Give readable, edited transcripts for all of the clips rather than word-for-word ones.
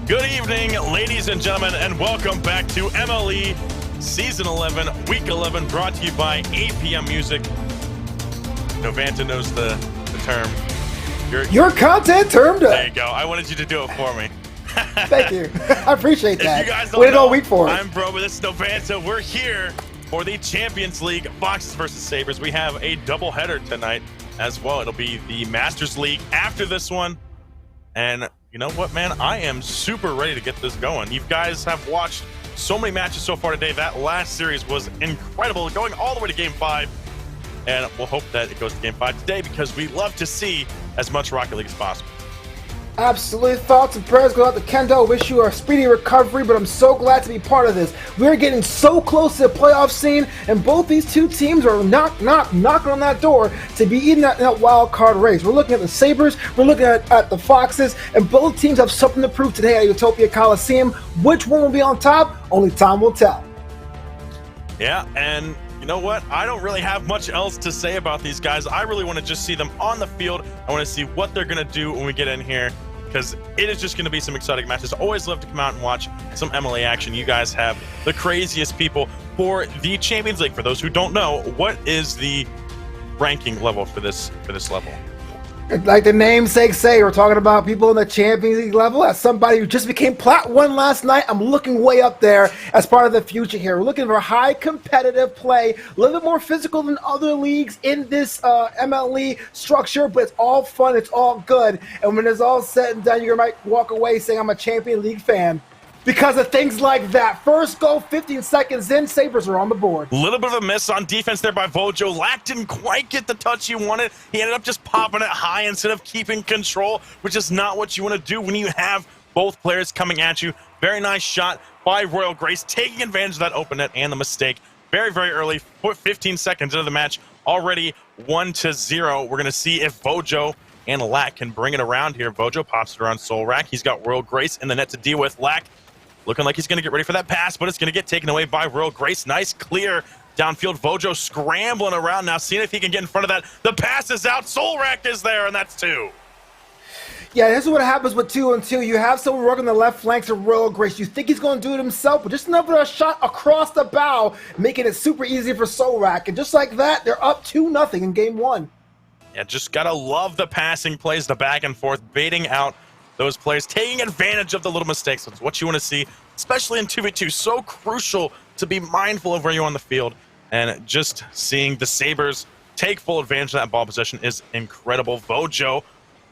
Good evening, ladies and gentlemen, and welcome back to MLE Season 11, Week 11, brought to you by APM Music. Novanta knows the term. Your content termed up. There you go. I wanted you to do it for me. Thank you. I appreciate that. If you guys don't Waited know, all week for it. I'm Bro, but this is Novanta. We're here for the Champions League Foxes versus Sabres. We have a doubleheader tonight as well. It'll be the Masters League after this one. And you know what, man? I am super ready to get this going. You guys have watched so many matches so far today. That last series was incredible, going all the way to Game 5. And we'll hope that it goes to Game 5 today because we love to see as much Rocket League as possible. Absolutely. Thoughts and prayers go out to Kendo. Wish you a speedy recovery, but I'm so glad to be part of this. We're getting so close to the playoff scene, and both these two teams are knocking on that door to be in that wild card race. We're looking at the Sabres, we're looking at the Foxes, and both teams have something to prove today at Utopia Coliseum. Which one will be on top? Only time will tell. Yeah, and you know what? I don't really have much else to say about these guys. I really want to just see them on the field. I want to see what they're going to do when we get in here, because it is just going to be some exciting matches. Always love to come out and watch some MLA action. You guys have the craziest people for the Champions League. For those who don't know, what is the ranking level for this level? Like the namesake say, we're talking about people in the Champions League level. As somebody who just became Plat 1 last night, I'm looking way up there as part of the future here. We're looking for high competitive play, a little bit more physical than other leagues in this MLE structure, but it's all fun, it's all good. And when it's all said and done, you might walk away saying I'm a Champions League fan. Because of things like that. First goal, 15 seconds in, Sabres are on the board. A little bit of a miss on defense there by Vojo. Lack didn't quite get the touch he wanted. He ended up just popping it high instead of keeping control, which is not what you want to do when you have both players coming at you. Very nice shot by Royal Grace, taking advantage of that open net and the mistake. Very, very early, 15 seconds into the match, already 1-0. We're going to see if Vojo and Lack can bring it around here. Vojo pops it around Solrak. He's got Royal Grace in the net to deal with. Lack looking like he's going to get ready for that pass, but it's going to get taken away by Royal Grace. Nice clear downfield. Vojo scrambling around now, seeing if he can get in front of that. The pass is out. Solrak is there, and that's 2. Yeah, this is what happens with 2-on-2. You have someone working the left flanks of Royal Grace. You think he's going to do it himself, but just another shot across the bow, making it super easy for Solrak. And just like that, they're up 2-0 in Game 1. Yeah, just got to love the passing plays, the back and forth, baiting out those players, taking advantage of the little mistakes. That's what you want to see, especially in 2v2. So crucial to be mindful of where you're on the field. And just seeing the Sabres take full advantage of that ball possession is incredible. Vojo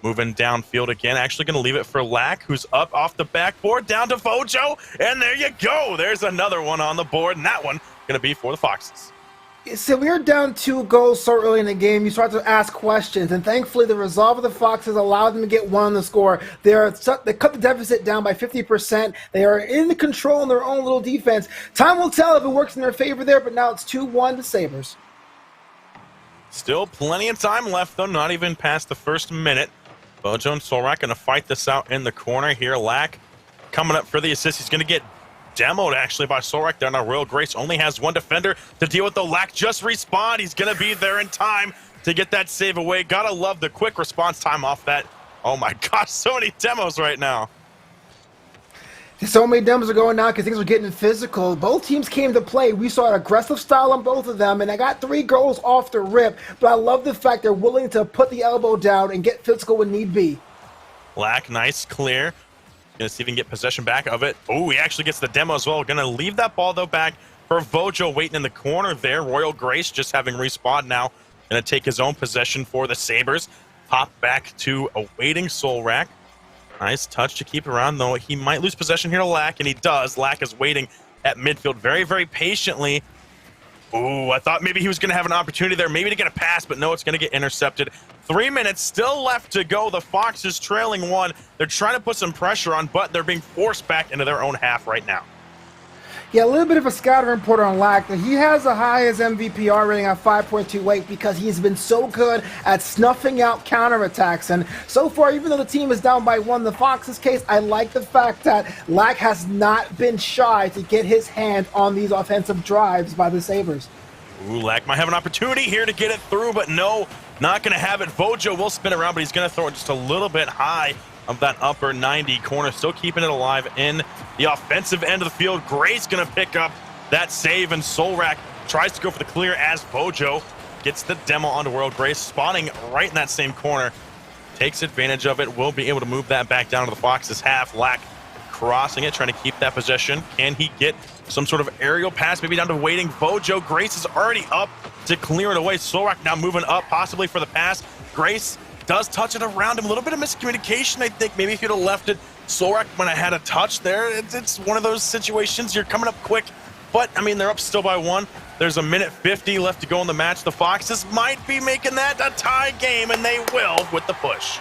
moving downfield again. Actually going to leave it for Lack, who's up off the backboard, down to Vojo. And there you go. There's another one on the board. And that one going to be for the Foxes. So we are down 2 goals so early in the game, you start to ask questions, and thankfully the resolve of the Foxes allowed them to get 1 on the score. They cut the deficit down by 50%. They are in control in their own little defense. Time will tell if it works in their favor there, but now it's 2-1 to Sabres. Still plenty of time left, though, not even past the first minute. Vojo and Solrak going to fight this out in the corner here. Lack coming up for the assist. He's going to get demoed actually by Solrak there. Now Royal Grace only has 1 defender to deal with. The Lack just respawned. He's going to be there in time to get that save away. Gotta love the quick response time off that. Oh my gosh, so many demos right now. So many demos are going now because things are getting physical. Both teams came to play. We saw an aggressive style on both of them, and I got 3 goals off the rip. But I love the fact they're willing to put the elbow down and get physical when need be. Lack, nice clear. Gonna see if he can get possession back of it. Oh, he actually gets the demo as well. Gonna leave that ball though back for Vojo waiting in the corner there. Royal Grace just having respawned now. Gonna take his own possession for the Sabres. Pop back to awaiting Solrak. Nice touch to keep around though. He might lose possession here to Lack, and he does. Lack is waiting at midfield very, very patiently. Ooh, I thought maybe he was gonna have an opportunity there, maybe to get a pass, but no, it's gonna get intercepted. 3 minutes still left to go. The Foxes trailing 1. They're trying to put some pressure on, but they're being forced back into their own half right now. Yeah, a little bit of a scouter report on Lack. He has the highest MVPR rating at 5.28 because he's been so good at snuffing out counterattacks. And so far, even though the team is down by 1 in the Foxes case, I like the fact that Lack has not been shy to get his hand on these offensive drives by the Sabres. Ooh, Lack might have an opportunity here to get it through, but no, not going to have it. Vojo will spin around, but he's going to throw it just a little bit high of that upper 90 corner, still keeping it alive in the offensive end of the field. Grace gonna pick up that save, and Solrak tries to go for the clear as Vojo gets the demo onto World. Grace spawning right in that same corner, takes advantage of it, will be able to move that back down to the Fox's half. Lack crossing it, trying to keep that possession. Can he get some sort of aerial pass, maybe down to waiting Vojo? Grace is already up to clear it away. Solrak now moving up, possibly for the pass. Grace does touch it around him. A little bit of miscommunication, I think. Maybe if you'd have left it, Solrak might have had a touch there. It's one of those situations. You're coming up quick, but, I mean, they're up still by 1. There's a minute 50 left to go in the match. The Foxes might be making that a tie game, and they will with the push.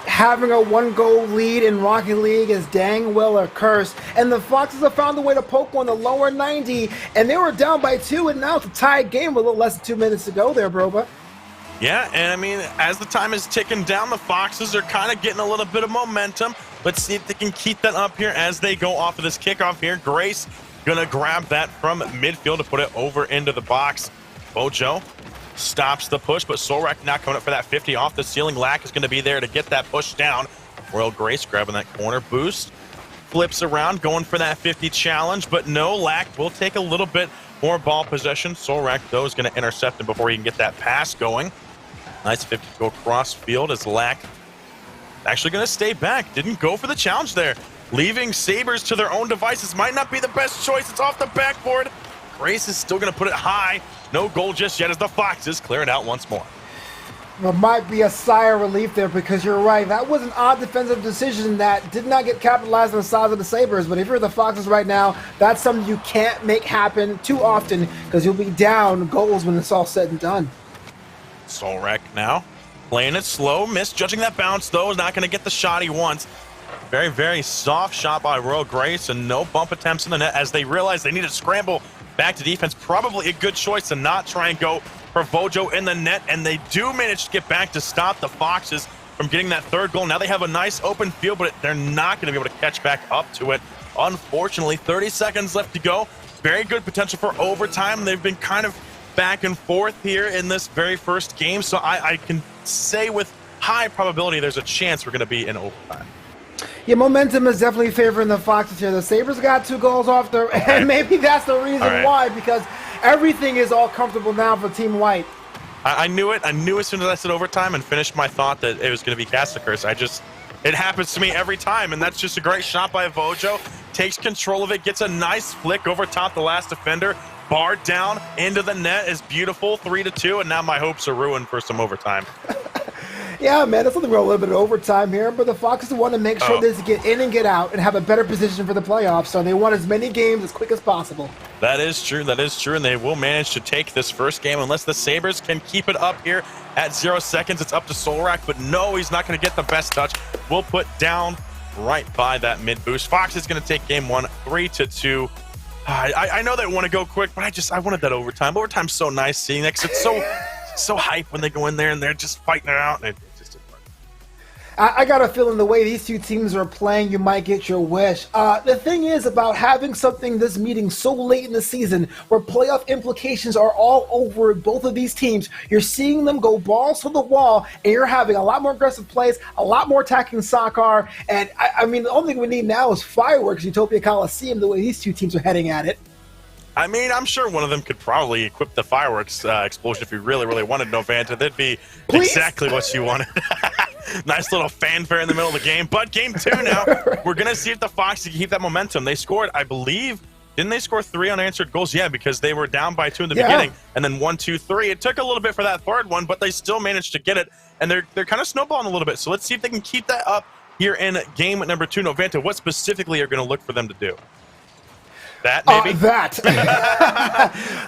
Having a 1-goal lead in Rocket League is dang well a curse, and the Foxes have found a way to poke on the lower 90, and they were down by 2, and now it's a tied game with a little less than 2 minutes to go there, Broba. Yeah, and I mean, as the time is ticking down, the Foxes are kind of getting a little bit of momentum. Let's see if they can keep that up here as they go off of this kickoff here. Grace gonna grab that from midfield to put it over into the box. Vojo stops the push, but Solrak now coming up for that 50 off the ceiling. Lack is going to be there to get that push down. Royal Grace grabbing that corner boost. Flips around, going for that 50 challenge, but no, Lack will take a little bit more ball possession. Solrak, though, is going to intercept him before he can get that pass going. Nice 50 go cross field as Lack actually going to stay back. Didn't go for the challenge there. Leaving Sabres to their own devices might not be the best choice. It's off the backboard. Grace is still going to put it high. No goal just yet as the Foxes clear it out once more. There might be a sigh of relief there because you're right. That was an odd defensive decision that did not get capitalized on the sides of the Sabres. But if you're the Foxes right now, that's something you can't make happen too often because you'll be down goals when it's all said and done. Solrak now playing it slow. Misjudging that bounce, though. Is not going to get the shot he wants. Very, very soft shot by Royal Grace and no bump attempts in the net as they realize they need to scramble back to defense. Probably a good choice to not try and go for Vojo in the net, and they do manage to get back to stop the Foxes from getting that third goal. Now they have a nice open field, but they're not going to be able to catch back up to it. Unfortunately, 30 seconds left to go. Very good potential for overtime. They've been kind of back and forth here in this very first game, so I can say with high probability there's a chance we're going to be in overtime. Yeah, momentum is definitely favoring the Foxes here. The Sabres got 2 goals off there, and maybe that's the reason why, because everything is all comfortable now for Team White. I knew it. I knew as soon as I said overtime and finished my thought that it was going to be Casticurse. It happens to me every time, and that's just a great shot by Vojo. Takes control of it, gets a nice flick over top the last defender. Barred down into the net is beautiful, 3-2, and now my hopes are ruined for some overtime. Yeah, man, there's something wrong a little bit of overtime here, but the Foxes want to make sure they get in and get out and have a better position for the playoffs, so they want as many games as quick as possible. That is true, and they will manage to take this first game unless the Sabres can keep it up here at 0 seconds. It's up to Solrak, but no, he's not going to get the best touch. We'll put down right by that mid-boost. Fox is going to take game 1, 3-2. I know they want to go quick, but I wanted that overtime. Overtime's so nice seeing that because it's so hype when they go in there and they're just fighting it out. And I got a feeling the way these two teams are playing, you might get your wish. The thing is about having something this meeting so late in the season where playoff implications are all over both of these teams, you're seeing them go balls to the wall, and you're having a lot more aggressive plays, a lot more attacking soccer, and I mean, the only thing we need now is fireworks, Utopia Coliseum, the way these two teams are heading at it. I mean, I'm sure one of them could probably equip the fireworks explosion if you really, really wanted, Novanta. That'd be exactly what you wanted. Nice little fanfare in the middle of the game. But game 2 now, we're going to see if the Foxes can keep that momentum. They scored, I believe, didn't they score 3 unanswered goals? Yeah, because they were down by 2 in the beginning, and then 1, 2, 3. It took a little bit for that third one, but they still managed to get it, and they're kind of snowballing a little bit. So let's see if they can keep that up here in game number 2. Novanta, what specifically are going to look for them to do? That, maybe?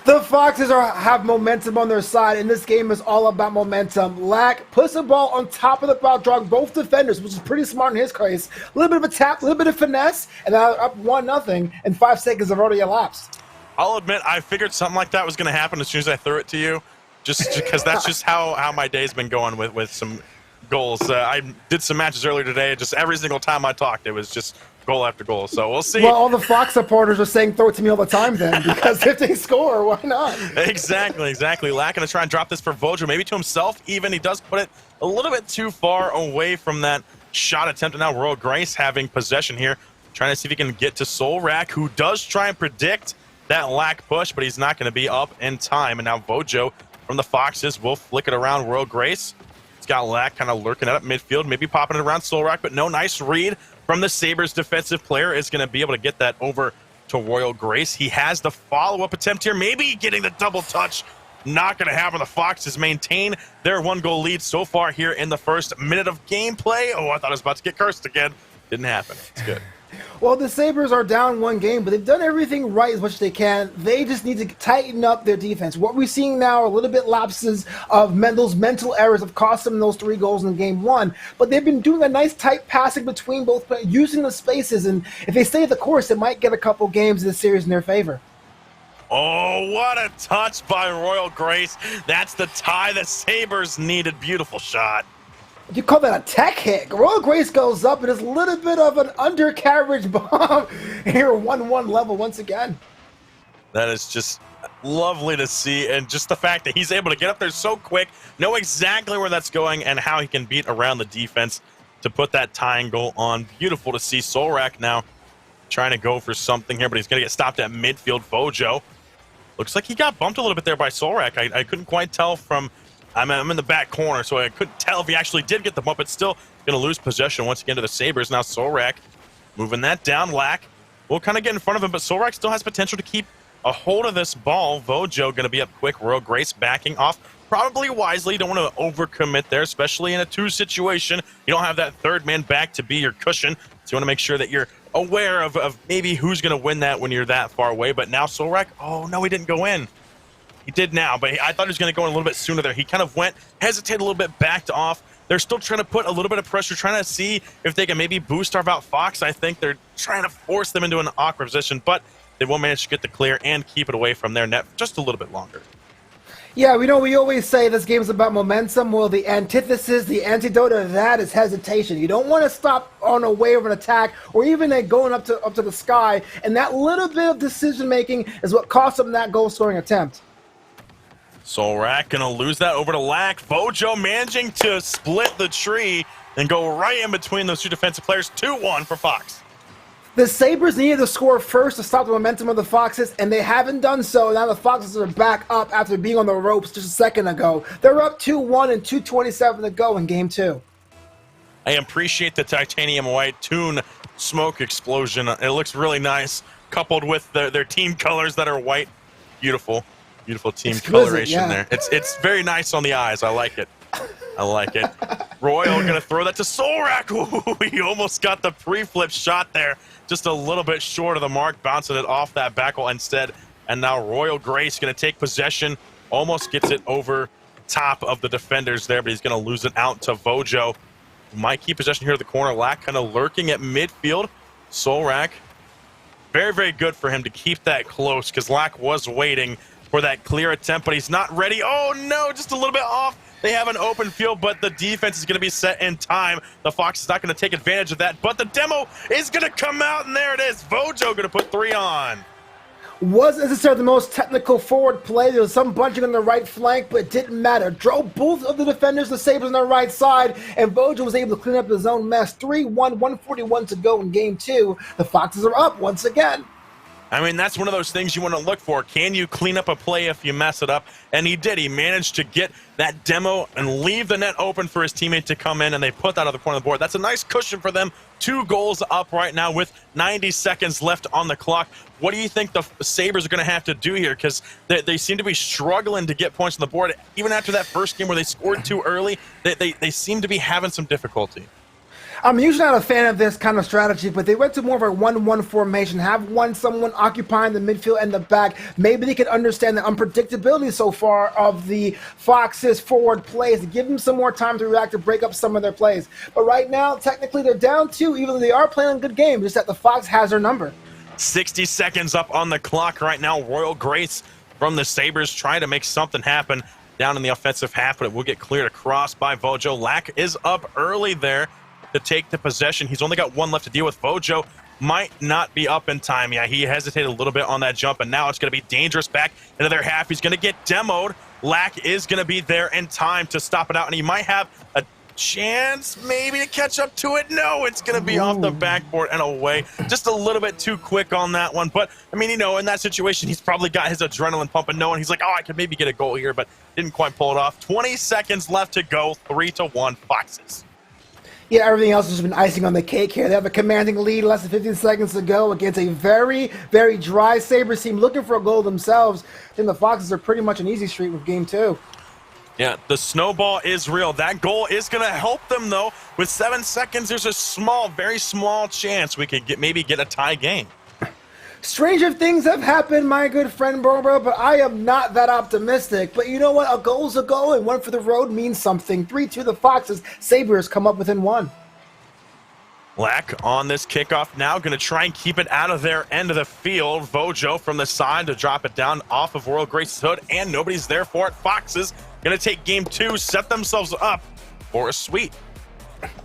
The Foxes have momentum on their side, and this game is all about momentum. Lack puts the ball on top of the ball, drawing both defenders, which is pretty smart in his case. A little bit of a tap, a little bit of finesse, and now up 1-0, and 5 seconds have already elapsed. I'll admit, I figured something like that was going to happen as soon as I threw it to you, just because that's just how my day's been going with some goals. I did some matches earlier today, just every single time I talked, it was just goal after goal, so we'll see. Well, all the Fox supporters are saying throw it to me all the time then, because if they score, why not? Exactly. Lack going to try and drop this for Vojo, maybe to himself even. He does put it a little bit too far away from that shot attempt. And now Royal Grace having possession here, trying to see if he can get to Solrak, who does try and predict that lack push, but he's not going to be up in time. And now Vojo from the Foxes will flick it around Royal Grace. It's got Lack kind of lurking it up midfield, maybe popping it around Solrak, but no, nice read from the Sabres defensive player is going to be able to get that over to Royal Grace. He has the follow-up attempt here, maybe getting the double touch. Not going to happen. The Foxes maintain their 1-goal lead so far here in the first minute of gameplay. Oh, I thought I was about to get cursed again. Didn't happen. It's good. Well, the Sabres are down 1 game, but they've done everything right as much as they can. They just need to tighten up their defense. What we're seeing now are a little bit lapses of those mental errors have cost them those 3 goals in game 1. But they've been doing a nice tight passing between both players, using the spaces. And if they stay the course, they might get a couple games in the series in their favor. Oh, what a touch by Royal Grace. That's the tie the Sabres needed. Beautiful shot. You call that a tech hit? Royal Grace goes up, and it's a little bit of an undercarriage bomb here, 1-1 level once again. That is just lovely to see, and just the fact that he's able to get up there so quick, know exactly where that's going, and how he can beat around the defense to put that tying goal on. Beautiful to see. Solrak now trying to go for something here, but he's going to get stopped at midfield. Vojo. Looks like he got bumped a little bit there by Solrak. I couldn't quite tell from... I'm in the back corner, so I couldn't tell if he actually did get the bump, but still going to lose possession once again to the Sabres. Now Solrak moving that down. Lack will kind of get in front of him, but Solrak still has potential to keep a hold of this ball. Vojo going to be up quick. Royal Grace backing off. Probably wisely. You don't want to overcommit there, especially in a 2 situation. You don't have that third man back to be your cushion, so you want to make sure that you're aware of maybe who's going to win that when you're that far away. But now Solrak, oh no, he didn't go in. He did now, but I thought he was going to go in a little bit sooner there. He kind of went, hesitated a little bit, backed off. They're still trying to put a little bit of pressure, trying to see if they can maybe boost our Bout Fox. I think they're trying to force them into an awkward position, but they will manage to get the clear and keep it away from their net just a little bit longer. Yeah, we always say this game's about momentum. Well, the antithesis, the antidote of that is hesitation. You don't want to stop on a wave of an attack or even going up to the sky, and that little bit of decision-making is what cost them that goal-scoring attempt. Solrak gonna lose that over to Lack. Vojo managing to split the tree and go right in between those 2 defensive players. 2-1 for Fox. The Sabres needed to score first to stop the momentum of the Foxes, and they haven't done so. Now the Foxes are back up after being on the ropes just a second ago. They're up 2-1 and 2:27 to go in game 2. I appreciate the titanium white tune smoke explosion. It looks really nice, coupled with their team colors that are white. Beautiful. Beautiful team coloration there. It's very nice on the eyes. I like it. I like it. Royal going to throw that to Solrak. Ooh, he almost got the pre-flip shot there. Just a little bit short of the mark, bouncing it off that back wall instead. And now Royal Grace going to take possession. Almost gets it over top of the defenders there, but he's going to lose it out to Vojo. Might keep possession here at the corner. Lack kind of lurking at midfield. Solrak. Very, very good for him to keep that close because Lack was waiting for that clear attempt, but he's not ready. Oh no, just a little bit off. They have an open field, but the defense is going to be set in time. The Fox is not going to take advantage of that, but the demo is going to come out, and there it is. Vojo going to put 3 on. Wasn't necessarily the most technical forward play. There was some bunching on the right flank, but it didn't matter. Drove both of the defenders, the Sabres on the right side, and Vojo was able to clean up his own mess. 3-1, 141 to go in game 2. The Foxes are up once again. I mean, that's one of those things you want to look for. Can you clean up a play if you mess it up? And he did. He managed to get that demo and leave the net open for his teammate to come in, and they put that on the corner of the board. That's a nice cushion for them. 2 goals up right now with 90 seconds left on the clock. What do you think the Sabres are going to have to do here? Because they seem to be struggling to get points on the board. Even after that first game where they scored too early, they seem to be having some difficulty. I'm usually not a fan of this kind of strategy, but they went to more of a 1-1 formation, have someone occupying the midfield and the back. Maybe they can understand the unpredictability so far of the Foxes' forward plays to give them some more time to react to break up some of their plays. But right now, technically, they're down 2, even though they are playing a good game, just that the Fox has their number. 60 seconds up on the clock right now. Royal Grace from the Sabres trying to make something happen down in the offensive half, but it will get cleared across by Vojo. Lack is up early there to take the possession. He's only got 1 left to deal with. Vojo might not be up in time. Yeah, he hesitated a little bit on that jump, and now it's going to be dangerous back into their half. He's going to get demoed. Lack is going to be there in time to stop it out, and he might have a chance maybe to catch up to it. No, it's going to be off the backboard and away. Just a little bit too quick on that one. But, I mean, you know, in that situation, he's probably got his adrenaline pumping, knowing he's like, oh, I could maybe get a goal here, but didn't quite pull it off. 20 seconds left to go, 3-1 Foxes. Yeah, everything else has been icing on the cake here. They have a commanding lead, less than 15 seconds to go against a very, very dry Sabres team looking for a goal themselves. I think the Foxes are pretty much an easy street with game 2. Yeah, the snowball is real. That goal is going to help them, though. With 7 seconds, there's a small, very small chance we could maybe get a tie game. Stranger things have happened, my good friend Borba, but I am not that optimistic. But you know what? A goal's a goal, and one for the road means something. 3-2 the Foxes. Sabres come up within 1. Lack on this kickoff now, going to try and keep it out of their end of the field. Vojo from the side to drop it down off of Royal Grace's hood, and nobody's there for it. Foxes going to take game 2, set themselves up for a sweep.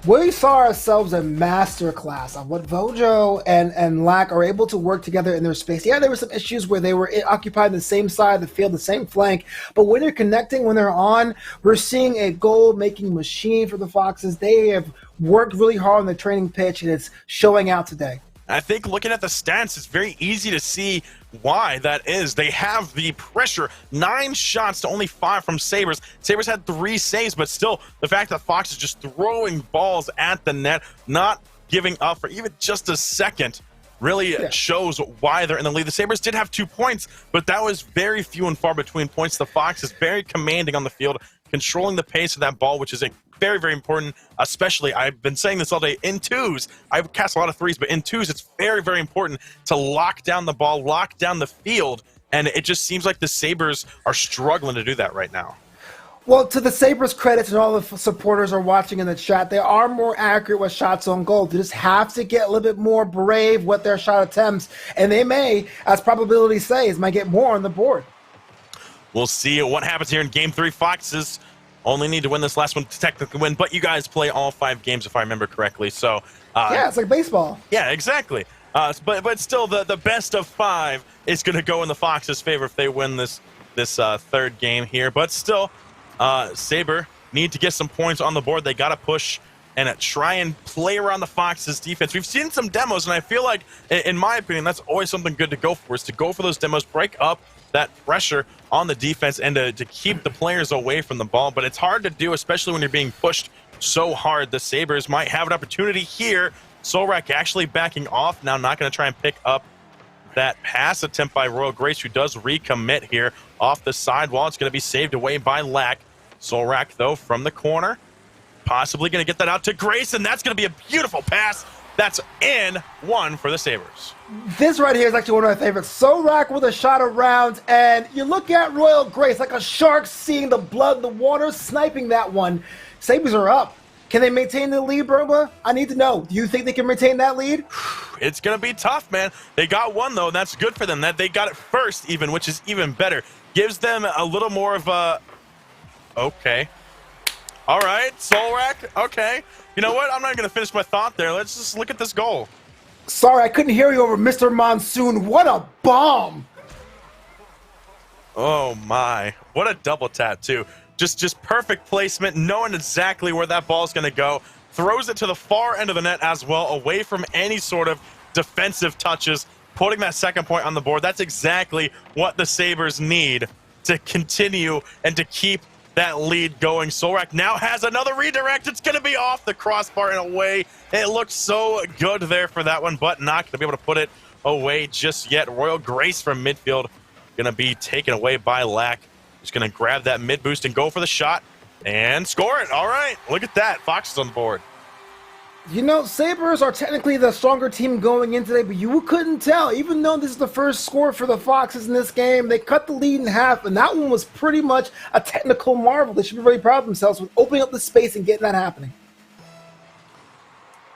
We saw ourselves a masterclass on what Vojo and Lack are able to work together in their space. Yeah, there were some issues where they were occupying the same side of the field, the same flank, but when they're connecting, when they're on, we're seeing a goal-making machine for the Foxes. They have worked really hard on the training pitch, and it's showing out today. I think looking at the stats, it's very easy to see why that is. They have the pressure. 9 shots to only 5 from Sabres. Sabres had 3 saves, but still, the fact that Fox is just throwing balls at the net, not giving up for even just a second, really shows why they're in the lead. The Sabres did have 2 points, but that was very few and far between points. The Fox is very commanding on the field, controlling the pace of that ball, which is a very, very important, especially, I've been saying this all day, in 2s. I've cast a lot of 3s, but in 2s, it's very, very important to lock down the ball, lock down the field, and it just seems like the Sabres are struggling to do that right now. Well, to the Sabres' credits, and all the supporters are watching in the chat, they are more accurate with shots on goal. They just have to get a little bit more brave with their shot attempts, and they may, as probability says, might get more on the board. We'll see what happens here in Game 3. Foxes only need to win this last one to technically win, but you guys play all 5 games, if I remember correctly. So yeah, it's like baseball. Yeah, exactly. But still, the best of 5 is going to go in the Foxes' favor if they win this third game here. But still, Sabre need to get some points on the board. They got to push and try and play around the Foxes' defense. We've seen some demos, and I feel like, in my opinion, that's always something good to go for, is to go for those demos, break up that pressure on the defense, and to keep the players away from the ball. But it's hard to do, especially when you're being pushed so hard. The Sabres might have an opportunity here. Solrak actually backing off now, not going to try and pick up that pass attempt by Royal Grace, who does recommit here off the sidewall. It's going to be saved away by Lack. Solrak, though, from the corner, possibly going to get that out to Grace, and that's going to be a beautiful pass. That's in 1 for the Sabres. This right here is actually one of my favorites. Solrak with a shot around, and you look at Royal Grace like a shark seeing the blood in the water, sniping that one. Sabres are up. Can they maintain the lead, Burma? I need to know. Do you think they can maintain that lead? It's going to be tough, man. They got 1, though, and that's good for them. That they got it first, even, which is even better. Gives them a little more of a... Okay. All right, Solrak. Okay. You know what? I'm not going to finish my thought there. Let's just look at this goal. Sorry, I couldn't hear you over Mr. Monsoon. What a bomb! Oh, my. What a double tap, too. Just perfect placement, knowing exactly where that ball's going to go. Throws it to the far end of the net as well, away from any sort of defensive touches, putting that second point on the board. That's exactly what the Sabres need to continue and to keep that lead going. Solrak now has another redirect. It's going to be off the crossbar and away. It looked so good there for that one, but not going to be able to put it away just yet. Royal Grace from midfield going to be taken away by Lack. Just going to grab that mid boost and go for the shot and score it. All right, look at that. Fox is on board. You know, Sabres are technically the stronger team going into today, but you couldn't tell. Even though this is the first score for the Foxes in this game, they cut the lead in half, and that one was pretty much a technical marvel. They should be very proud of themselves with opening up the space and getting that happening.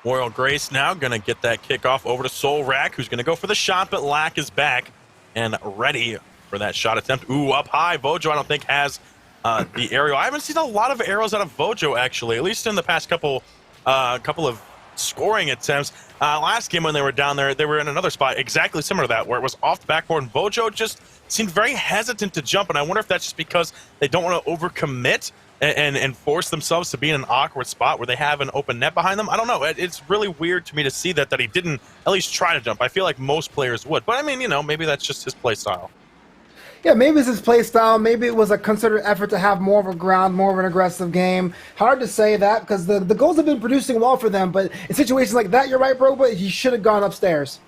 Royal Grace now going to get that kickoff over to Solrak, who's going to go for the shot, but Lack is back and ready for that shot attempt. Ooh, up high. Vojo, I don't think, has the aerial. I haven't seen a lot of arrows out of Vojo, actually, at least in the past couple of scoring attempts. Last game when they were down there, they were in another spot exactly similar to that, where it was off the backboard, and Vojo just seemed very hesitant to jump, and I wonder if that's just because they don't want to overcommit and force themselves to be in an awkward spot where they have an open net behind them. I don't know. It's really weird to me to see that he didn't at least try to jump. I feel like most players would, but I mean, maybe that's just his play style. Yeah, maybe it's his play style. Maybe it was a concerted effort to have more of a ground, more of an aggressive game. Hard to say that because the goals have been producing well for them, but in situations like that, you're right, bro, but he should have gone upstairs.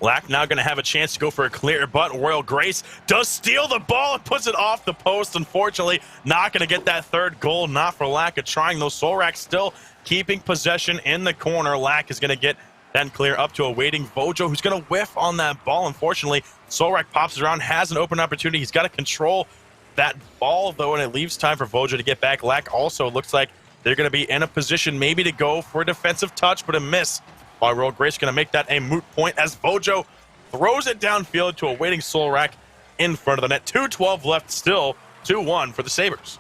Lack now going to have a chance to go for a clear, but Royal Grace does steal the ball and puts it off the post. Unfortunately, not going to get that third goal, not for lack of trying. Those Solrak still keeping possession in the corner. Lack is going to get that clear up to a waiting Vojo, who's going to whiff on that ball. Unfortunately, Solrak pops around, has an open opportunity. He's got to control that ball, though, and it leaves time for Vojo to get back. Lack also looks like they're going to be in a position maybe to go for a defensive touch, but a miss. While Royal Grace going to make that a moot point as Vojo throws it downfield to a waiting Solrak in front of the net. 2:12 left still, 2-1 for the Sabres.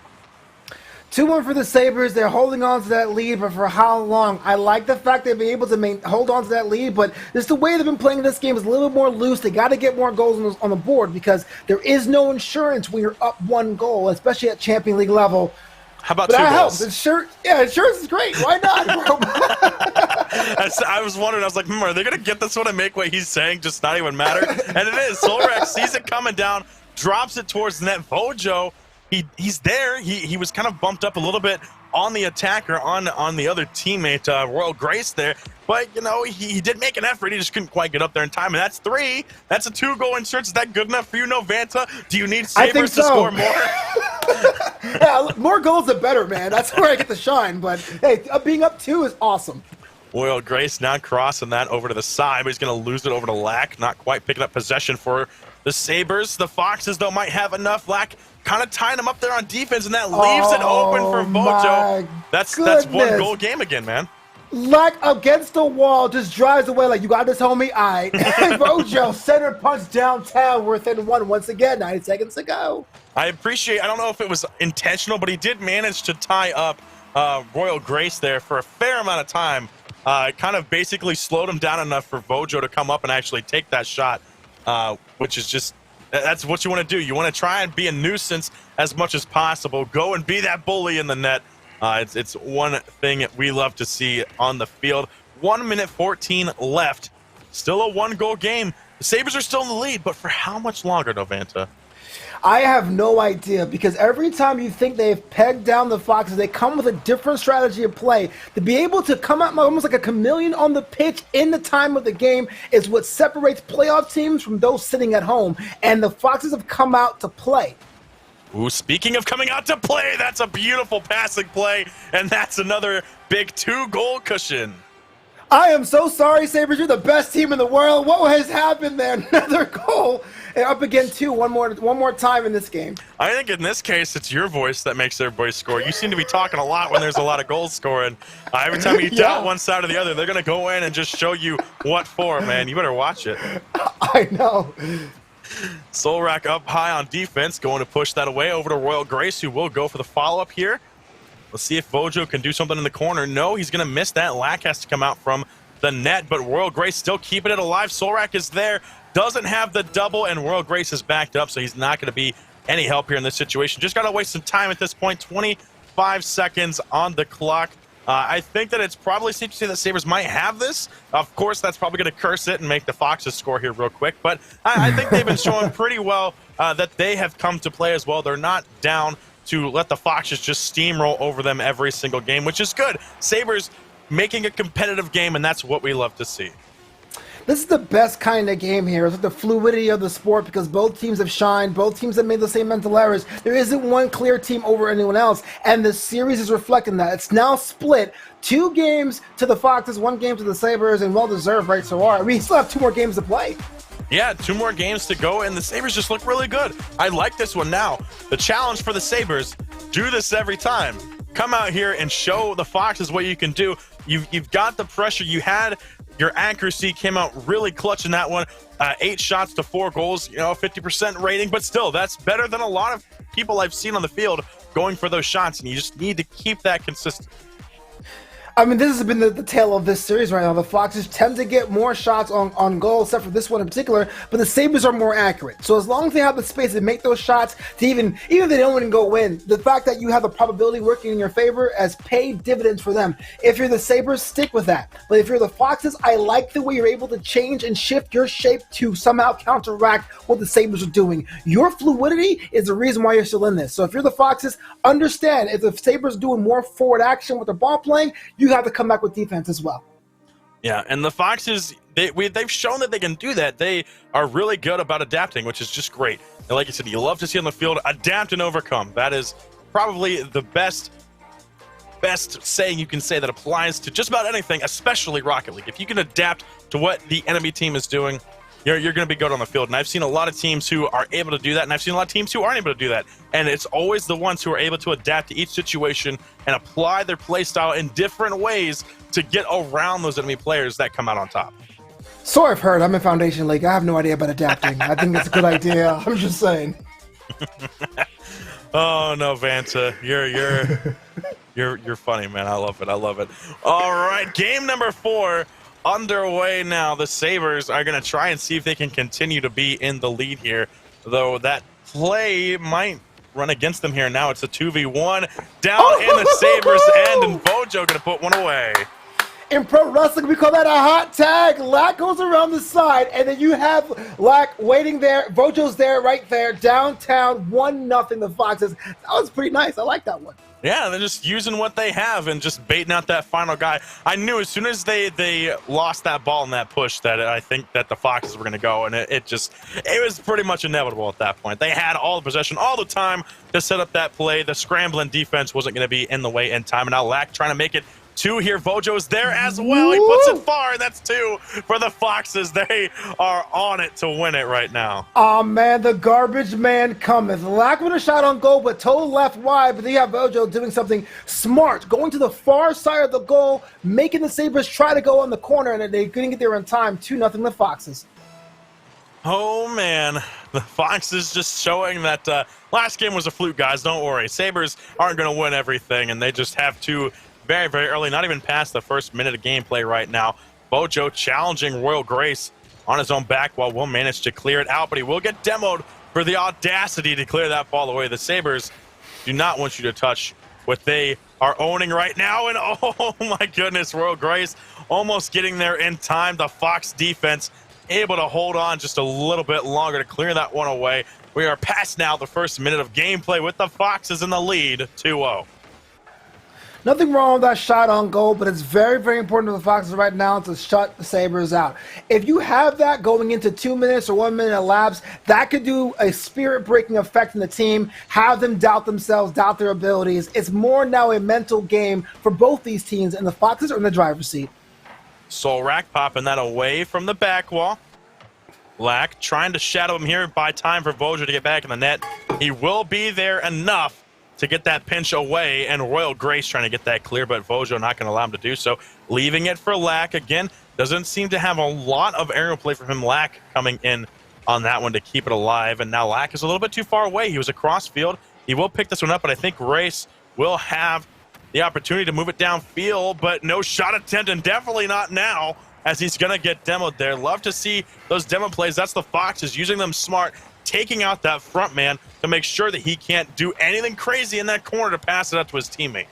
2-1 for the Sabres. They're holding on to that lead, but for how long? I like the fact they've been able to hold on to that lead, but just the way they've been playing this game is a little bit more loose. They got to get more goals on the board because there is no insurance when you're up one goal, especially at Champions League level. How about 2 goals? Insurance is great. Why not, bro? I was wondering, I was like, are they going to get this one and make what he's saying just not even matter? And it is. Solrak sees it coming down, drops it towards the net. Vojo, he's there. He was kind of bumped up a little bit on the attacker, on the other teammate, Royal Grace there. But, he did make an effort. He just couldn't quite get up there in time. And that's 3. That's a 2-goal insurance. Is that good enough for you, Novanta? Do you need Sabres to score more? Yeah, more goals the better, man. That's where I get the shine. But, hey, being up 2 is awesome. Royal Grace now crossing that over to the side, but he's going to lose it over to Lack. Not quite picking up possession for the Sabres. The Foxes, though, might have enough. Lack kind of tying him up there on defense, and that leaves it open for Vojo. That's 1-goal game again, man. Lack against the wall, just drives away like, you got this, homie? All right. Vojo, center punch downtown, within 1 once again, 9 seconds to go. I don't know if it was intentional, but he did manage to tie up Royal Grace there for a fair amount of time. Kind of basically slowed him down enough for Vojo to come up and actually take that shot, which is just, that's what you want to do. You want to try and be a nuisance as much as possible. Go and be that bully in the net. It's one thing we love to see on the field. 1 minute 14 left. Still a 1-goal game. The Sabres are still in the lead, but for how much longer, Novanta? I have no idea, because every time you think they've pegged down the Foxes, they come with a different strategy of play. To be able to come out almost like a chameleon on the pitch in the time of the game is what separates playoff teams from those sitting at home, and the Foxes have come out to play. Ooh, speaking of coming out to play, that's a beautiful passing play, and that's another big 2-goal cushion. I am so sorry, Sabres. You're the best team in the world. What has happened there? Another goal. And up again, too. One more time in this game. I think in this case, it's your voice that makes everybody score. You seem to be talking a lot when there's a lot of goals scoring. Every time you doubt one side or the other, they're going to go in and just show you what for, man. You better watch it. I know. Solrak up high on defense, going to push that away over to Royal Grace, who will go for the follow-up here. Let's see if Vojo can do something in the corner. No, he's going to miss that. Lack has to come out from the net, but Royal Grace still keeping it alive. Solrak is there, doesn't have the double, and Royal Grace is backed up, so he's not going to be any help here in this situation. Just got to waste some time at this point. 25 seconds on the clock. I think that it's probably safe to say that Sabres might have this. Of course, that's probably going to curse it and make the Foxes score here real quick, but I think they've been showing pretty well that they have come to play as well. They're not down to let the Foxes just steamroll over them every single game, which is good. Sabres making a competitive game, and that's what we love to see. This is the best kind of game here. It's like the fluidity of the sport, because both teams have shined. Both teams have made the same mental errors. There isn't one clear team over anyone else, and the series is reflecting that. It's now split 2 games to the Foxes, 1 game to the Sabres, and well-deserved, right? So are. We still have 2 more games to play. Yeah, 2 more games to go, and the Sabres just look really good. I like this one now. The challenge for the Sabres, do this every time. Come out here and show the Foxes what you can do. You've got the pressure. You had your accuracy, came out really clutch in that one. 8 shots to 4 goals, 50% rating, but still, that's better than a lot of people I've seen on the field going for those shots, and you just need to keep that consistent. I mean, this has been the tale of this series right now. The Foxes tend to get more shots on goal, except for this one in particular, but the Sabres are more accurate. So as long as they have the space to make those shots, to even if they don't even go in, the fact that you have the probability working in your favor has paid dividends for them. If you're the Sabres, stick with that. But if you're the Foxes, I like the way you're able to change and shift your shape to somehow counteract what the Sabres are doing. Your fluidity is the reason why you're still in this. So if you're the Foxes, understand if the Sabres are doing more forward action with their ball playing, you have to come back with defense as well. Yeah, and the Foxes, they've shown that they can do that. They are really good about adapting, which is just great. And like you said, you love to see on the field, adapt and overcome. That is probably the best saying you can say that applies to just about anything, especially Rocket League. If you can adapt to what the enemy team is doing, you're going to be good on the field. And I've seen a lot of teams who are able to do that, and I've seen a lot of teams who aren't able to do that. And it's always the ones who are able to adapt to each situation and apply their play style in different ways to get around those enemy players that come out on top. So I've heard. I'm in Foundation League. I have no idea about adapting. I think it's a good idea. I'm just saying. Oh no, Vanta, you're funny, man. I love it. I love it. All right, game number 4 underway now. The Sabres are going to try and see if they can continue to be in the lead here, though that play might run against them here. Now it's a 2v1 down in the Sabres end, and Vojo going to put one away. In pro wrestling, we call that a hot tag. Lack goes around the side, and then you have Lack waiting there. Vojo's there, right there, downtown, 1-0 the Foxes. That was pretty nice. I like that one. Yeah, they're just using what they have and just baiting out that final guy. I knew as soon as they lost that ball in that push that I think that the Foxes were going to go, and it was pretty much inevitable at that point. They had all the possession, all the time to set up that play. The scrambling defense wasn't going to be in the way in time, and now Lack trying to make it 2 here. Vojo is there as well. He puts it far, and that's 2 for the Foxes. They are on it to win it right now. Oh, man, the garbage man cometh. Lack with a shot on goal, but total left wide. But then you have Vojo doing something smart, going to the far side of the goal, making the Sabres try to go on the corner, and they couldn't get there in time. 2-0 the Foxes. Oh, man. The Foxes just showing that last game was a fluke, guys. Don't worry. Sabres aren't going to win everything, and they just have to very, very early, not even past the first minute of gameplay right now. Vojo challenging Royal Grace on his own back while will manage to clear it out, but he will get demoed for the audacity to clear that ball away. The Sabres do not want you to touch what they are owning right now, and oh my goodness, Royal Grace almost getting there in time. The Fox defense able to hold on just a little bit longer to clear that one away. We are past now the first minute of gameplay with the Foxes in the lead, 2-0. Nothing wrong with that shot on goal, but it's very, very important to the Foxes right now to shut the Sabres out. If you have that going into 2 minutes or 1 minute elapsed, that could do a spirit-breaking effect in the team, have them doubt themselves, doubt their abilities. It's more now a mental game for both these teams, and the Foxes are in the driver's seat. Solrak popping that away from the back wall. Lack trying to shadow him here, buy time for Vojo to get back in the net. He will be there enough to get that pinch away, and Royal Grace trying to get that clear, but Vojo not going to allow him to do so. Leaving it for Lack again. Doesn't seem to have a lot of aerial play for him. Lack coming in on that one to keep it alive, and now Lack is a little bit too far away. He was across field. He will pick this one up, but I think Grace will have the opportunity to move it downfield, but no shot attempt, and definitely not now, as he's going to get demoed there. Love to see those demo plays. That's the Foxes using them smart, taking out that front man to make sure that he can't do anything crazy in that corner to pass it up to his teammate.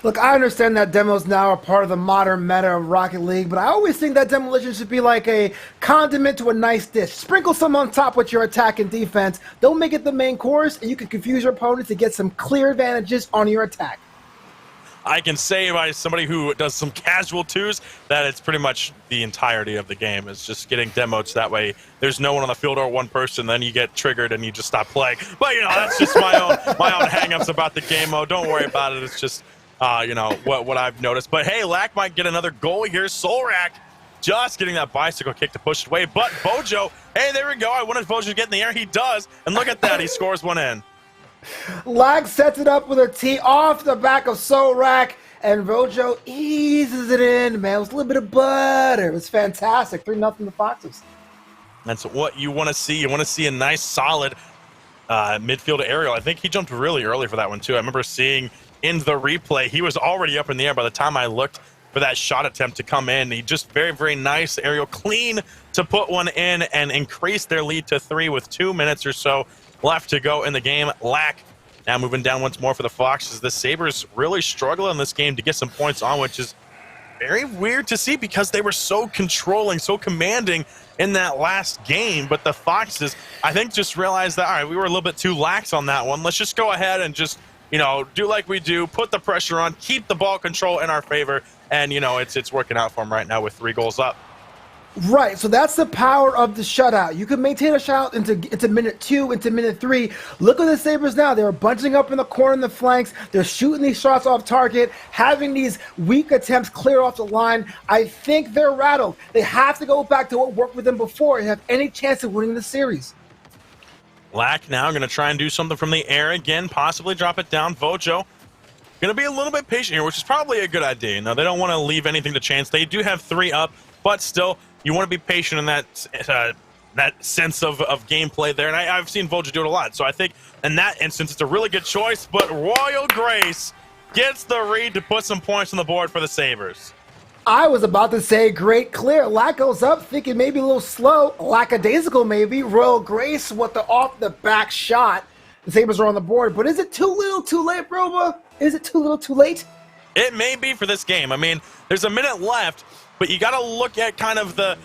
Look, I understand that demos now are part of the modern meta of Rocket League, but I always think that demolition should be like a condiment to a nice dish. Sprinkle some on top with your attack and defense. Don't make it the main course, and you can confuse your opponent to get some clear advantages on your attack. I can say by somebody who does some casual twos that it's pretty much the entirety of the game is just getting demoed, so that way there's no one on the field or one person, then you get triggered and you just stop playing. But, you know, that's just my own hang-ups about the game mode. Don't worry about it. It's just, you know, what I've noticed. But, hey, Lack might get another goal here. Solrak just getting that bicycle kick to push it away. But Vojo, hey, there we go. I wanted Vojo to get in the air. He does. And look at that. He scores one in. Lag sets it up with a tee off the back of Solrak, and Vojo eases it in. Man, it was a little bit of butter. It was fantastic. 3-0 the Foxes. That's what you want to see. You want to see a nice, solid midfield aerial. I think he jumped really early for that one, too. I remember seeing in the replay. He was already up in the air by the time I looked for that shot attempt to come in. He just very nice aerial clean to put one in and increase their lead to 3 with 2 minutes or so left to go in the game. Lack now moving down once more for the Foxes. The Sabres really struggle in this game to get some points on, which is very weird to see because they were so controlling, so commanding in that last game. But the Foxes, I think, just realized that, all right, we were a little bit too lax on that one. Let's just go ahead and just, you know, do like we do, put the pressure on, keep the ball control in our favor. And, you know, it's working out for them right now with 3 goals up. Right, so that's the power of the shutout. You can maintain a shutout into minute 2, into minute 3. Look at the Sabres now. They're bunching up in the corner and the flanks. They're shooting these shots off target, having these weak attempts clear off the line. I think they're rattled. They have to go back to what worked with them before and have any chance of winning the series. Lack now going to try and do something from the air again, possibly drop it down. Vojo going to be a little bit patient here, which is probably a good idea. Now, they don't want to leave anything to chance. They do have 3 up, but still, you want to be patient in that sense of gameplay there. And I've seen Vojo do it a lot. So I think in that instance, it's a really good choice. But Royal Grace gets the read to put some points on the board for the Sabres. I was about to say great clear. Lack goes up, thinking maybe a little slow, lackadaisical maybe. Royal Grace with the off-the-back shot. The Sabres are on the board. But is it too little too late, Roma? Is it too little too late? It may be for this game. I mean, there's a minute left, but you got to look at kind of the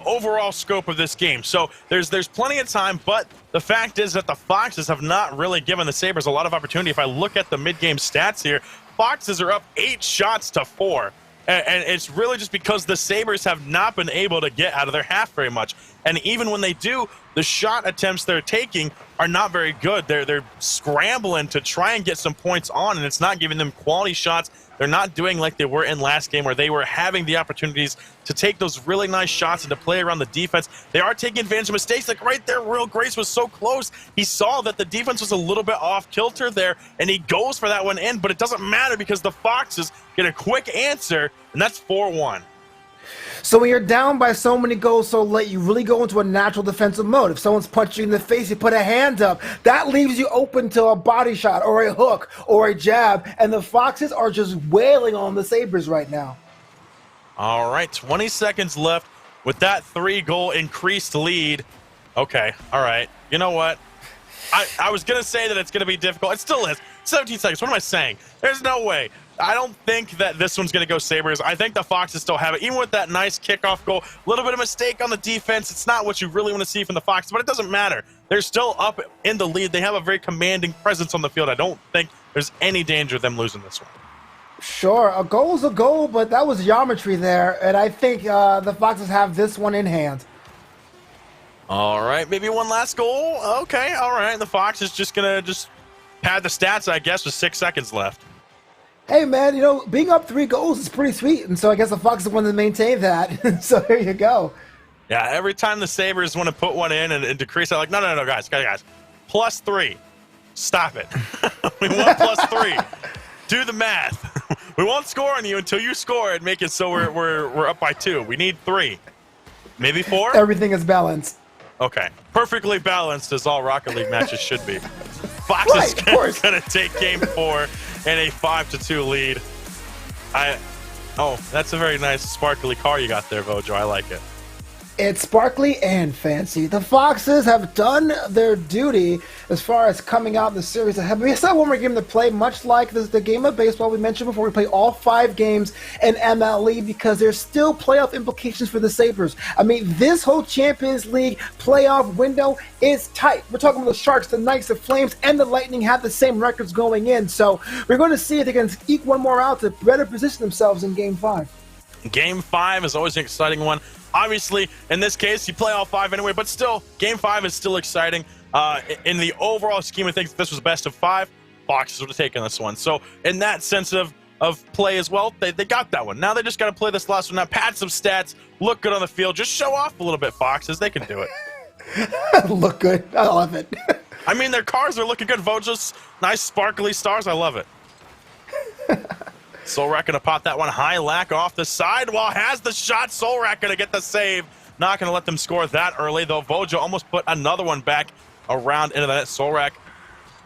overall scope of this game. So there's plenty of time, but the fact is that the Foxes have not really given the Sabres a lot of opportunity. If I look at the mid-game stats here, Foxes are up 8 shots to 4. And it's really just because the Sabres have not been able to get out of their half very much. And even when they do, the shot attempts they're taking are not very good. They're scrambling to try and get some points on, and it's not giving them quality shots. They're not doing like they were in last game where they were having the opportunities to take those really nice shots and to play around the defense. They are taking advantage of mistakes. Like right there, Royal Grace was so close. He saw that the defense was a little bit off kilter there, and he goes for that one in, but it doesn't matter because the Foxes get a quick answer, and that's 4-1. So when you're down by so many goals so late, you really go into a natural defensive mode. If someone's punched you in the face, you put a hand up. That leaves you open to a body shot or a hook or a jab, and the Foxes are just wailing on the Sabres right now. All right, 20 seconds left with that 3-goal increased lead. Okay, all right. You know what? I was going to say that it's going to be difficult. It still is. 17 seconds. What am I saying? There's no way. I don't think that this one's going to go Sabres. I think the Foxes still have it. Even with that nice kickoff goal, a little bit of mistake on the defense. It's not what you really want to see from the Foxes, but it doesn't matter. They're still up in the lead. They have a very commanding presence on the field. I don't think there's any danger of them losing this one. Sure, a goal's a goal, but that was geometry there, and I think the Foxes have this one in hand. All right, maybe one last goal. Okay, all right. The Foxes just going to pad the stats, I guess, with 6 seconds left. Hey, man, you know, being up 3 goals is pretty sweet, and so I guess the Foxes want to maintain that. So there you go. Yeah, every time the Sabres want to put one in and decrease it, like, no, guys. +3. Stop it. We want +3. Do the math. We won't score on you until you score and make it so we're up by 2. We need 3. Maybe 4? Everything is balanced. Okay. Perfectly balanced as all Rocket League matches should be. Foxes right, going to take game 4 and a 5-2 lead. Oh, that's a very nice sparkly car you got there, Vojo. I like it. It's sparkly and fancy. The Foxes have done their duty as far as coming out in the series ahead. But we still have one more game to play, much like the game of baseball we mentioned before. We play all 5 games in MLE because there's still playoff implications for the Sabres. I mean, this whole Champions League playoff window is tight. We're talking about the Sharks, the Knights, the Flames, and the Lightning have the same records going in. So we're going to see if they can eke one more out to better position themselves in Game 5. Game 5 is always an exciting one. Obviously, in this case, you play all 5 anyway, but still, Game 5 is still exciting. In the overall scheme of things, if this was best of 5, Foxes would have taken this one. So in that sense of play as well, they got that one. Now they just got to play this last one. Now pad some stats, look good on the field, just show off a little bit, Foxes. They can do it. Look good. I love it. I mean, their cars are looking good. Vojo's nice sparkly stars. I love it. Solrak gonna pop that one high. Lack off the sidewall, has the shot. Solrak gonna get the save. Not gonna let them score that early, though. Vojo almost put another one back around into the net. Solrak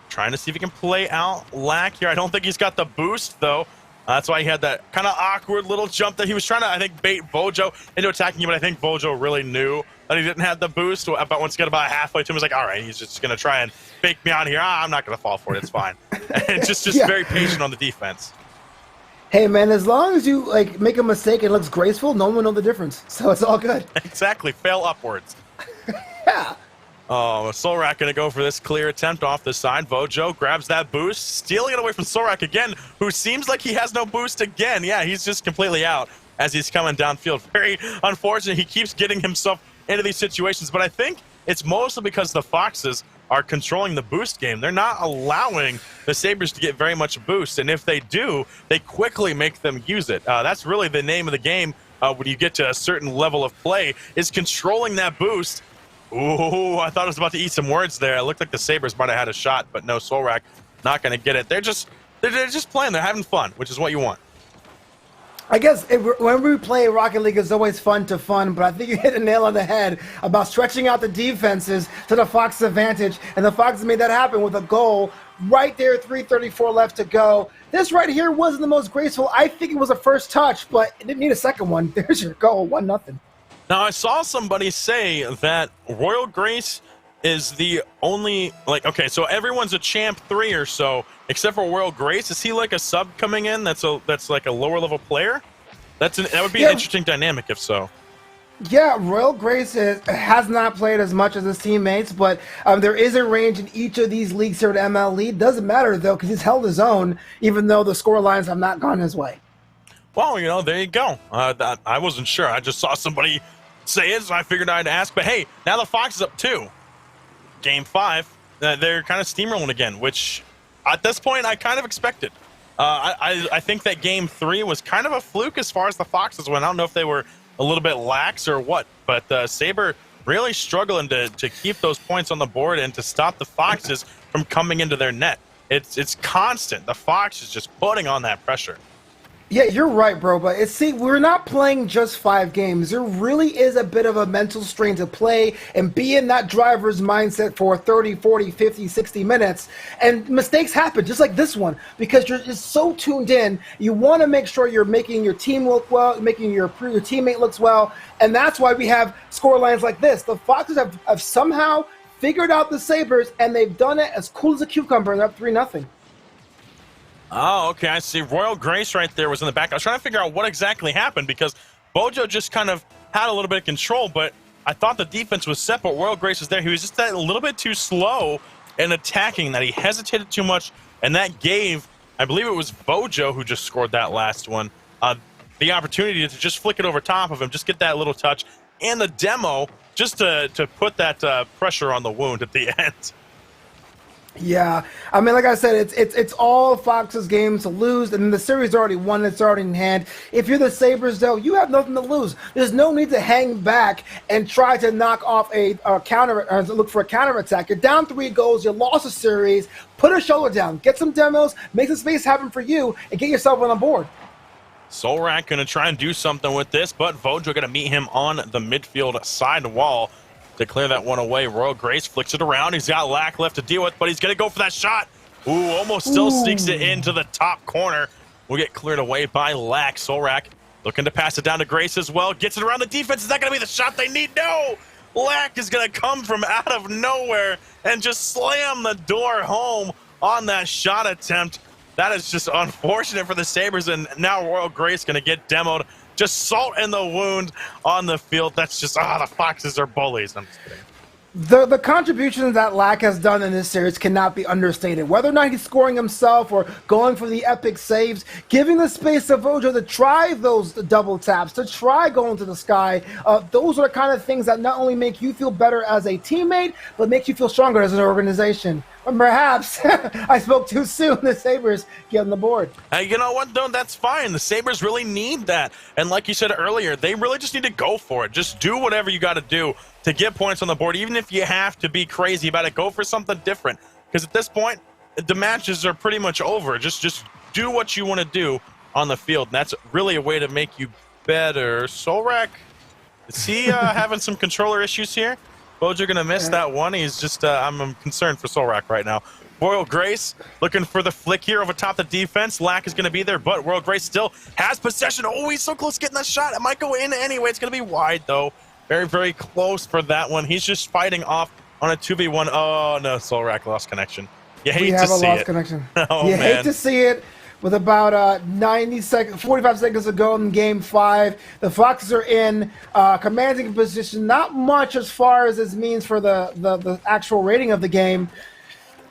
Trying to see if he can play out Lack here. I don't think he's got the boost, though. That's why he had that kind of awkward little jump that he was trying to, I think, bait Vojo into attacking him, but I think Vojo really knew that he didn't have the boost. But once he got about halfway to him, he was like, all right, he's just going to try and fake me out here. I'm not going to fall for it. It's fine. And just Yeah. very patient on the defense. Hey, man, as long as you like make a mistake and it looks graceful, no one will know the difference. So it's all good. Exactly. Fail upwards. Yeah. Oh, Solrak going to go for this clear attempt off the side. Vojo grabs that boost, stealing it away from Solrak again, who seems like he has no boost again. Yeah, he's just completely out as he's coming downfield. Very unfortunate. He keeps getting himself into these situations, but I think it's mostly because the Foxes are controlling the boost game. They're not allowing the Sabres to get very much boost, and if they do, they quickly make them use it. That's really the name of the game when you get to a certain level of play, is controlling that boost. Ooh, I thought I was about to eat some words there. It looked like the Sabres might have had a shot, but no, Solrak not going to get it. They're just playing. They're having fun, which is what you want. I guess whenever we play Rocket League, it's always fun to fun, but I think you hit a nail on the head about stretching out the defenses to the Fox's advantage, and the Foxes made that happen with a goal right there, 3:34 left to go. This right here wasn't the most graceful. I think it was a first touch, but it didn't need a second one. There's your goal, 1-0. Now, I saw somebody say that Royal Grace is the only, like, okay, so everyone's a champ 3 or so, except for Royal Grace. Is he like a sub coming in that's like a lower level player? That would be an interesting dynamic if so. Yeah, Royal Grace has not played as much as his teammates, but there is a range in each of these leagues here at MLE. Doesn't matter, though, because he's held his own, even though the score lines have not gone his way. Well, there you go. I wasn't sure. I just saw somebody say it, so I figured I'd ask. But hey, now the Fox is up 2. Game 5, they're kind of steamrolling again, which at this point I kind of expected. I think that Game 3 was kind of a fluke as far as the Foxes went. I don't know if they were a little bit lax or what, but Sabre really struggling to keep those points on the board and to stop the Foxes from coming into their net. It's constant. The Fox is just putting on that pressure. Yeah, you're right, bro, but we're not playing just 5 games. There really is a bit of a mental strain to play and be in that driver's mindset for 30, 40, 50, 60 minutes. And mistakes happen, just like this one, because you're just so tuned in. You want to make sure you're making your team look well, making your teammate looks well, and that's why we have score lines like this. The Foxes have somehow figured out the Sabres, and they've done it as cool as a cucumber, and they're up 3-0. Oh, okay, I see. Royal Grace right there was in the back. I was trying to figure out what exactly happened because Bojo just kind of had a little bit of control, but I thought the defense was set, but Royal Grace was there. He was just a little bit too slow in attacking, that he hesitated too much, and that gave, I believe it was Bojo who just scored that last one, the opportunity to just flick it over top of him, just get that little touch, and the demo just to put that pressure on the wound at the end. Yeah, I mean, like I said, it's all Fox's games to lose, and the series already won. It's already in hand. If you're the Sabres, though, you have nothing to lose. There's no need to hang back and try to knock off a counter or look for a counterattack. You're down 3 goals. You lost a series. Put a shoulder down. Get some demos. Make some space happen for you, and get yourself on the board. Solrak going to try and do something with this, but Vojo going to meet him on the midfield side wall to clear that one away. Royal Grace flicks it around. He's got Lack left to deal with, but he's going to go for that shot. Ooh, almost still sneaks it into the top corner. Will get cleared away by Lack. Solrak looking to pass it down to Grace as well. Gets it around the defense. Is that going to be the shot they need? No! Lack is going to come from out of nowhere and just slam the door home on that shot attempt. That is just unfortunate for the Sabres, and now Royal Grace going to get demoed. Just salt in the wound on the field. That's just, the Foxes are bullies. I'm just kidding. The contributions that Lack has done in this series cannot be understated. Whether or not he's scoring himself or going for the epic saves, giving the space to Vojo to try those double taps, to try going to the sky, those are the kind of things that not only make you feel better as a teammate, but make you feel stronger as an organization. And perhaps I spoke too soon. The Sabres get on the board. You know what, though? That's fine. The Sabres really need that. And like you said earlier, they really just need to go for it. Just do whatever you got to do to get points on the board. Even if you have to be crazy about it, go for something different. Because at this point, the matches are pretty much over. Just do what you want to do on the field. And that's really a way to make you better. Solrak, is he having some controller issues here? Bojo going to miss that one. He's just, I'm concerned for Solrak right now. Royal Grace looking for the flick here over top the defense. Lack is going to be there, but Royal Grace still has possession. Oh, he's so close to getting that shot. It might go in anyway. It's going to be wide, though. Very, very close for that one. He's just fighting off on a 2v1. Oh, no, Solrak lost connection. You hate to see it. We have a lost connection. Oh, you man. hate to see it. With about 45 seconds to go in Game 5, the Foxes are in commanding position. Not much as far as this means for the actual rating of the game.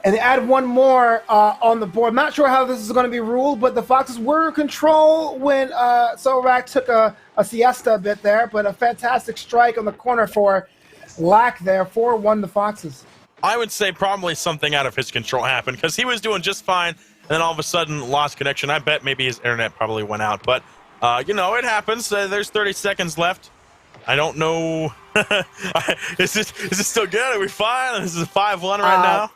And they add one more on the board. Not sure how this is going to be ruled, but the Foxes were in control when Solrak took a siesta a bit there. But a fantastic strike on the corner for Lack there, 4-1 the Foxes. I would say probably something out of his control happened because he was doing just fine. And then all of a sudden, lost connection. I bet maybe his internet probably went out. But, you know, it happens. There's 30 seconds left. I don't know. Is this still good? Are we fine? This is a 5-1 right now.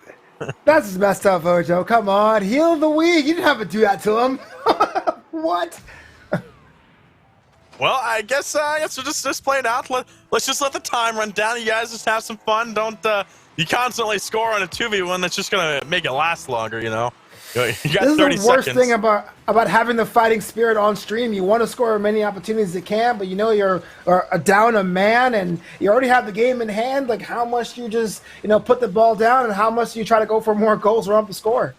That's just messed up, Ojo. Come on. Heal the weak. You didn't have to do that to him. What? Well, I guess we'll just play it out. Let's just let the time run down. You guys just have some fun. Don't you constantly score on a 2v1 that's just going to make it last longer, you know? You got 30 seconds. This is the worst thing about having the fighting spirit on stream. You want to score as many opportunities as you can, but you know you're down a man and you already have the game in hand. Like, how much you just, put the ball down and how much you try to go for more goals or up the score.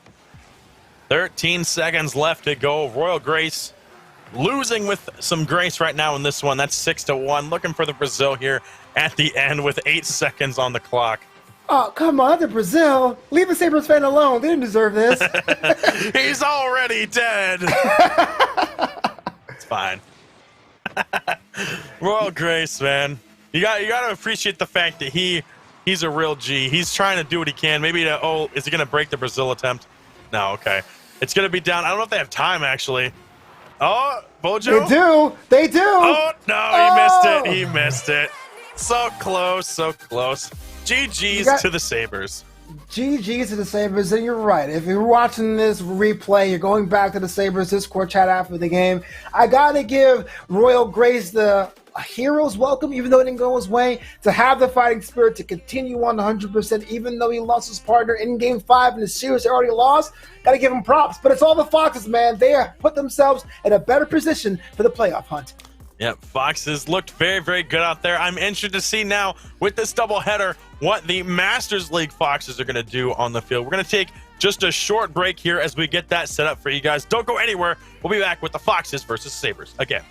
13 seconds left to go. Royal Grace losing with some grace right now in this one. That's 6-1. Looking for the Brazil here at the end with 8 seconds on the clock. Oh, come on, the Brazil. Leave the Sabres fan alone. They didn't deserve this. He's already dead. It's fine. Royal Grace, man. You got to appreciate the fact that he's a real G. He's trying to do what he can. Maybe is he going to break the Brazil attempt? No, okay. It's going to be down. I don't know if they have time, actually. Oh, Bojo? They do. Oh, no, he missed it. So close, so close. GG's to the Sabres. GG's to the Sabres, and you're right. If you're watching this replay, you're going back to the Sabres Discord chat after the game. I got to give Royal Grace the hero's welcome, even though it didn't go his way, to have the fighting spirit to continue on 100%, even though he lost his partner in Game 5 in the series they already lost. Got to give him props. But it's all the Foxes, man. They have put themselves in a better position for the playoff hunt. Yep, Foxes looked very, very good out there. I'm interested to see now with this doubleheader what the Masters League Foxes are going to do on the field. We're going to take just a short break here as we get that set up for you guys. Don't go anywhere. We'll be back with the Foxes versus Sabres again.